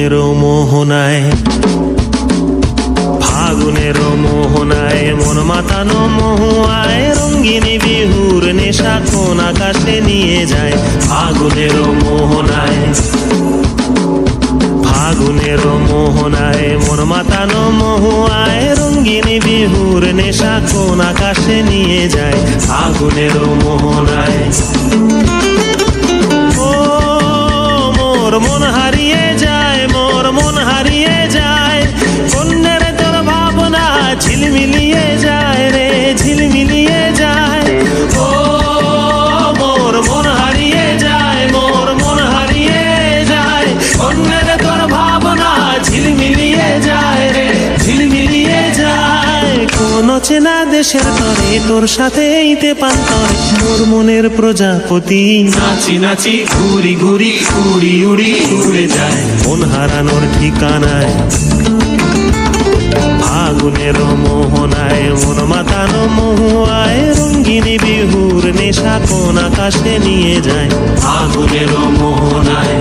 ফাগুনের মোহনায়, ফাগুনের মোহনায় মন মাতানো মহুয়ায় রঙ্গিনী বিহুর নেশা কোন আকাশে নিয়ে যায়। ফাগুনের মোহনায়, ফাগুনের মোহনায় মন মাতানো মহুয়ায় রঙ্গিনী বিহুর নেশা কোন আকাশে নিয়ে যায়। ফাগুনের মোহনায় ও মোর মন হারিয়ে যায়, মোর মন হারিয়ে যায়, কন্যের তোর ভাবনা ঝিলমিলিয়ে যায় রে, ঝিলমিলিয়ে যায়। ও মোর মন হারিয়ে যায়, মোর মন হারিয়ে যায়, কন্যের তোর ভাবনা ঝিলমিলিয়ে যায় রে, ঝিলমিলিয়ে যায়। কোন চেনা দেশের তরে তোর সাথে এইতে পান্তরে মোর মনের প্রজাপতি নাচি নাচি ঘুরি ঘুরি উড়ি উড়ি উড়ে যায় মন হারানোর ঠিকানায়। ফাগুনের মোহনায় মন মাতানো মহুয়ায় রঙ্গিনী বিহুর নেশা কোন আকাশে নিয়ে যায়। ফাগুনের মোহনায়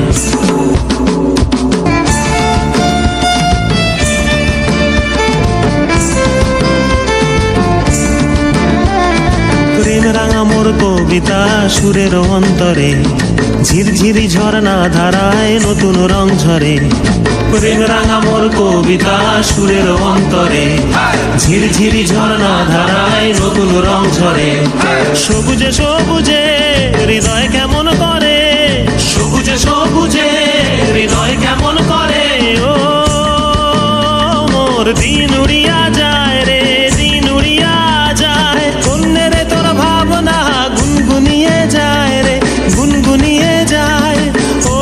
প্রেম রাঙা মোর কবিতা সুরের অন্তরে ঝিরঝিরি ঝর্ণা ধারায় নতুন রং ঝরে। প্রেম রাঙা মোর কবিতা সুরের অন্তরে ঝিরঝিরি ঝর্ণা ধারায় নতুন রং ঝরে। সবুজে সবুজে হৃদয় কেমন করে, সবুজে সবুজে হৃদয় কেমন করে। ও মোর দিন উড়িয়া যায় রে, দিন উড়িয়া যায়, কন্যের তোর ভাবনা গুনগুনিয়ে যায় রে, গুনগুনিয়ে যায়। ও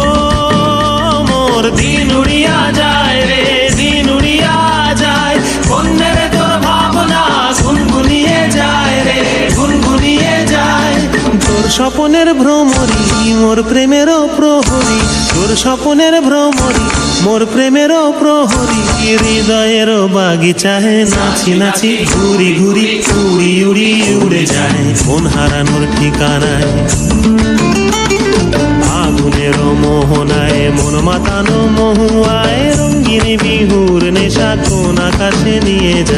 মোর দিন উড়িয়া যায় রে, দিন উড়িয়া যায়, কন্যের তোর ভাবনা গুনগুনিয়ে যায় রে, গুনগুনিয়ে যায়। তোর স্বপনের ভ্রমরি মোর প্রেমেরও প্রহরী, তোর স্বপনের ভ্রমরি মোর প্রেমেরও প্রহরী। হৃদয়ের বাগিচায় নাচি নাচি ঘুরি ঘুরি উড়ি উড়ি উড়ে যায় মন হারানোর ঠিকানায়। ফাগুনের মোহনায় মন মাতানো মহুয়ায় রঙ্গিনী বিহুর নেশা কোন আকাশে নিয়ে যায়।